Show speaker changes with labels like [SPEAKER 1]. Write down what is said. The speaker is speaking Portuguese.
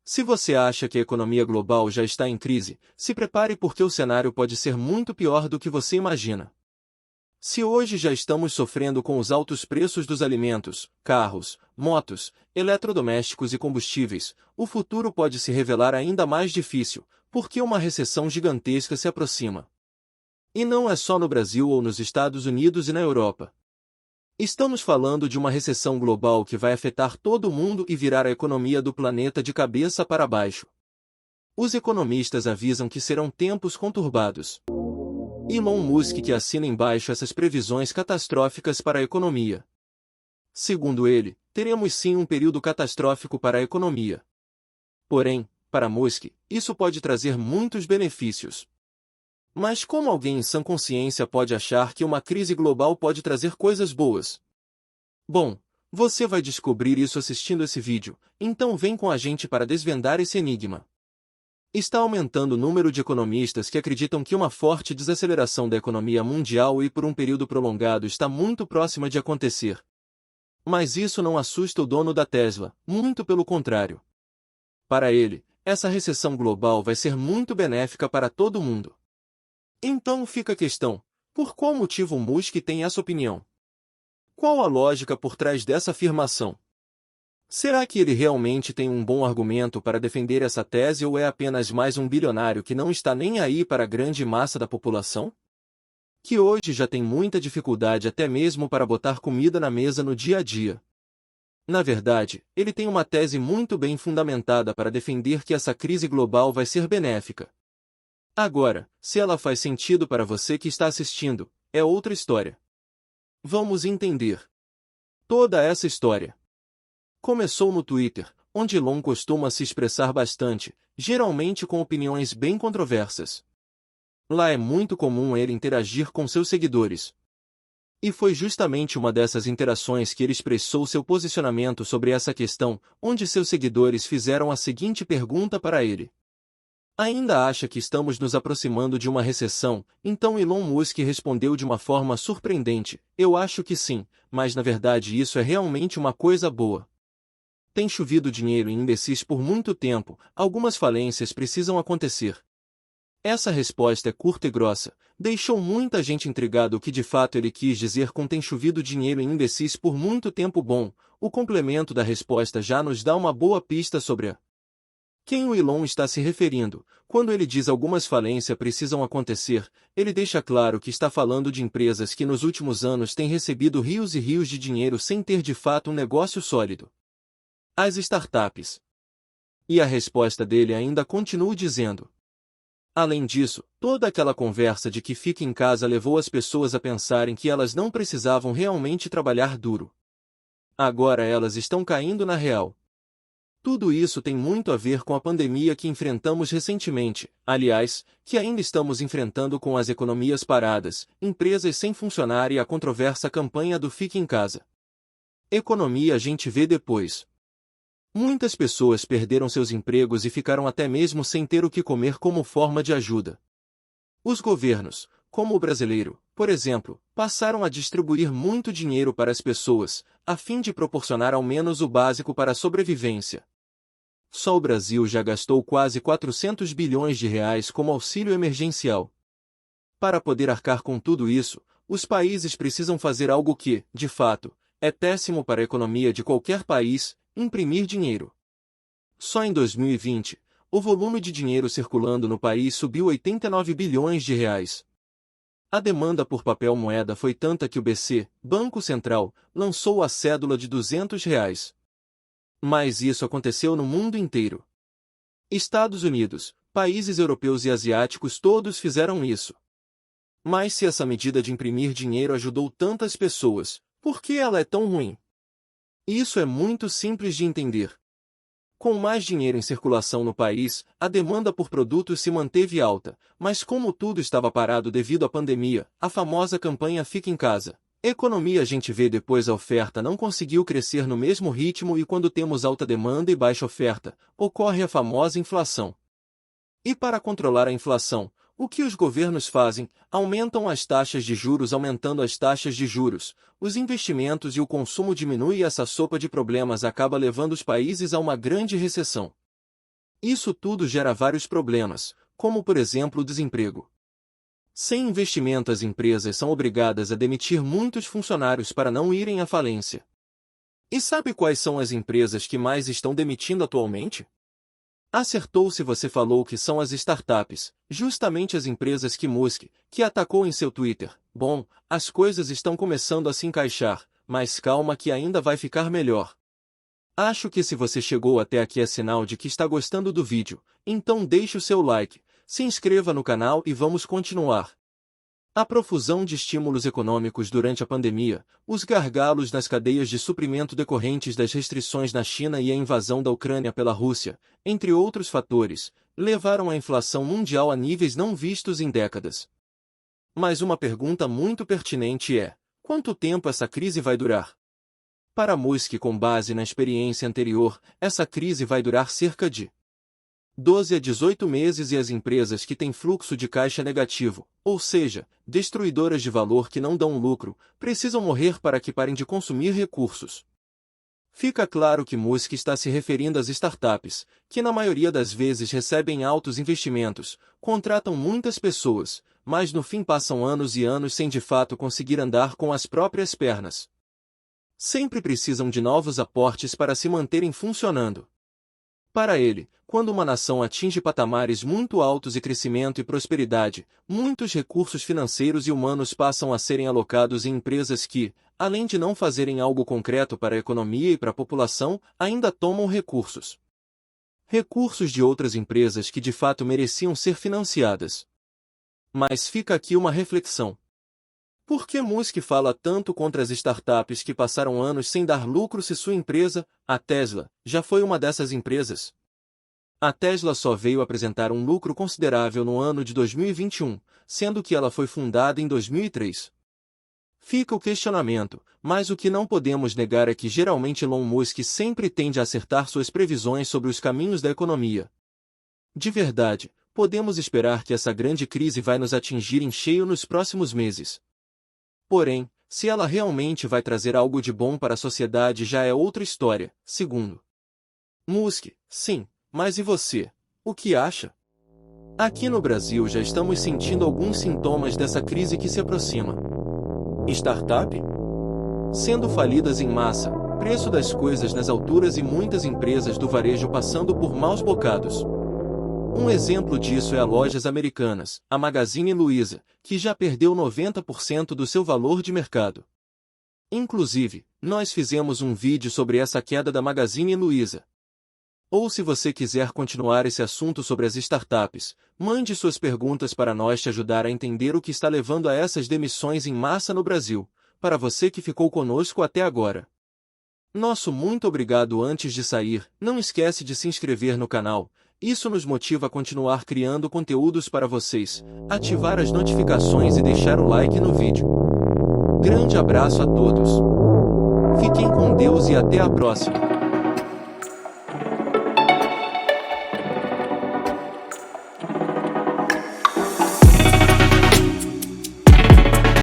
[SPEAKER 1] Se você acha que a economia global já está em crise, se prepare porque o cenário pode ser muito pior do que você imagina. Se hoje já estamos sofrendo com os altos preços dos alimentos, carros, motos, eletrodomésticos e combustíveis, o futuro pode se revelar ainda mais difícil, porque uma recessão gigantesca se aproxima. E não é só no Brasil ou nos Estados Unidos e na Europa. Estamos falando de uma recessão global que vai afetar todo o mundo e virar a economia do planeta de cabeça para baixo. Os economistas avisam que serão tempos conturbados. Elon Musk que assina embaixo essas previsões catastróficas para a economia. Segundo ele, teremos sim um período catastrófico para a economia. Porém, para Musk, isso pode trazer muitos benefícios. Mas como alguém em sã consciência pode achar que uma crise global pode trazer coisas boas? Bom, você vai descobrir isso assistindo esse vídeo, então vem com a gente para desvendar esse enigma. Está aumentando o número de economistas que acreditam que uma forte desaceleração da economia mundial e por um período prolongado está muito próxima de acontecer. Mas isso não assusta o dono da Tesla, muito pelo contrário. Para ele, essa recessão global vai ser muito benéfica para todo mundo. Então fica a questão, por qual motivo Musk tem essa opinião? Qual a lógica por trás dessa afirmação? Será que ele realmente tem um bom argumento para defender essa tese ou é apenas mais um bilionário que não está nem aí para a grande massa da população? Que hoje já tem muita dificuldade até mesmo para botar comida na mesa no dia a dia. Na verdade, ele tem uma tese muito bem fundamentada para defender que essa crise global vai ser benéfica. Agora, se ela faz sentido para você que está assistindo, é outra história. Vamos entender toda essa história. Começou no Twitter, onde Elon costuma se expressar bastante, geralmente com opiniões bem controversas. Lá é muito comum ele interagir com seus seguidores. E foi justamente uma dessas interações que ele expressou seu posicionamento sobre essa questão, onde seus seguidores fizeram a seguinte pergunta para ele. Ainda acha que estamos nos aproximando de uma recessão? Então Elon Musk respondeu de uma forma surpreendente, eu acho que sim, mas na verdade isso é realmente uma coisa boa. Tem chovido dinheiro em imbecis por muito tempo, algumas falências precisam acontecer. Essa resposta é curta e grossa, deixou muita gente intrigada o que de fato ele quis dizer com tem chovido dinheiro em imbecis por muito tempo bom, o complemento da resposta já nos dá uma boa pista sobre quem o Elon está se referindo. Quando ele diz algumas falências precisam acontecer, ele deixa claro que está falando de empresas que nos últimos anos têm recebido rios e rios de dinheiro sem ter de fato um negócio sólido. As startups. E a resposta dele ainda continua dizendo. Além disso, toda aquela conversa de que fica em casa levou as pessoas a pensarem que elas não precisavam realmente trabalhar duro. Agora elas estão caindo na real. Tudo isso tem muito a ver com a pandemia que enfrentamos recentemente, aliás, que ainda estamos enfrentando com as economias paradas, empresas sem funcionar e a controversa campanha do Fique em Casa. Economia a gente vê depois. Muitas pessoas perderam seus empregos e ficaram até mesmo sem ter o que comer como forma de ajuda. Os governos, como o brasileiro, por exemplo, passaram a distribuir muito dinheiro para as pessoas, a fim de proporcionar ao menos o básico para a sobrevivência. Só o Brasil já gastou quase 400 bilhões de reais como auxílio emergencial. Para poder arcar com tudo isso, os países precisam fazer algo que, de fato, é péssimo para a economia de qualquer país, imprimir dinheiro. Só em 2020, o volume de dinheiro circulando no país subiu 89 bilhões de reais. A demanda por papel moeda foi tanta que o BC, Banco Central, lançou a cédula de R$ 200. Mas isso aconteceu no mundo inteiro. Estados Unidos, países europeus e asiáticos todos fizeram isso. Mas se essa medida de imprimir dinheiro ajudou tantas pessoas, por que ela é tão ruim? Isso é muito simples de entender. Com mais dinheiro em circulação no país, a demanda por produtos se manteve alta, mas como tudo estava parado devido à pandemia, a famosa campanha Fica em Casa, economia a gente vê depois a oferta não conseguiu crescer no mesmo ritmo e quando temos alta demanda e baixa oferta, ocorre a famosa inflação. E para controlar a inflação, o que os governos fazem? Aumentam as taxas de juros. Aumentando as taxas de juros, os investimentos e o consumo diminuem e essa sopa de problemas acaba levando os países a uma grande recessão. Isso tudo gera vários problemas, como por exemplo o desemprego. Sem investimento, as empresas são obrigadas a demitir muitos funcionários para não irem à falência. E sabe quais são as empresas que mais estão demitindo atualmente? Acertou se você falou que são as startups, justamente as empresas que Musk, que atacou em seu Twitter. Bom, as coisas estão começando a se encaixar, mas calma que ainda vai ficar melhor. Acho que se você chegou até aqui é sinal de que está gostando do vídeo, então deixe o seu like, se inscreva no canal e vamos continuar. A profusão de estímulos econômicos durante a pandemia, os gargalos nas cadeias de suprimento decorrentes das restrições na China e a invasão da Ucrânia pela Rússia, entre outros fatores, levaram a inflação mundial a níveis não vistos em décadas. Mas uma pergunta muito pertinente é: quanto tempo essa crise vai durar? Para Musk, com base na experiência anterior, essa crise vai durar cerca de 12 a 18 meses e as empresas que têm fluxo de caixa negativo, ou seja, destruidoras de valor que não dão lucro, precisam morrer para que parem de consumir recursos. Fica claro que Musk está se referindo às startups, que na maioria das vezes recebem altos investimentos, contratam muitas pessoas, mas no fim passam anos e anos sem de fato conseguir andar com as próprias pernas. Sempre precisam de novos aportes para se manterem funcionando. Para ele, quando uma nação atinge patamares muito altos de crescimento e prosperidade, muitos recursos financeiros e humanos passam a serem alocados em empresas que, além de não fazerem algo concreto para a economia e para a população, ainda tomam recursos. Recursos de outras empresas que de fato mereciam ser financiadas. Mas fica aqui uma reflexão. Por que Musk fala tanto contra as startups que passaram anos sem dar lucro se sua empresa, a Tesla, já foi uma dessas empresas? A Tesla só veio apresentar um lucro considerável no ano de 2021, sendo que ela foi fundada em 2003. Fica o questionamento, mas o que não podemos negar é que geralmente Elon Musk sempre tende a acertar suas previsões sobre os caminhos da economia. De verdade, podemos esperar que essa grande crise vai nos atingir em cheio nos próximos meses. Porém, se ela realmente vai trazer algo de bom para a sociedade já é outra história, segundo Musk. Sim, mas e você? O que acha? Aqui no Brasil já estamos sentindo alguns sintomas dessa crise que se aproxima. Startup? Sendo falidas em massa, preço das coisas nas alturas e muitas empresas do varejo passando por maus bocados. Um exemplo disso é a Lojas Americanas, a Magazine Luiza, que já perdeu 90% do seu valor de mercado. Inclusive, nós fizemos um vídeo sobre essa queda da Magazine Luiza. Ou se você quiser continuar esse assunto sobre as startups, mande suas perguntas para nós te ajudar a entender o que está levando a essas demissões em massa no Brasil, para você que ficou conosco até agora. Nosso muito obrigado antes de sair, não esquece de se inscrever no canal. Isso nos motiva a continuar criando conteúdos para vocês, ativar as notificações e deixar o like no vídeo. Grande abraço a todos. Fiquem com Deus e até a próxima.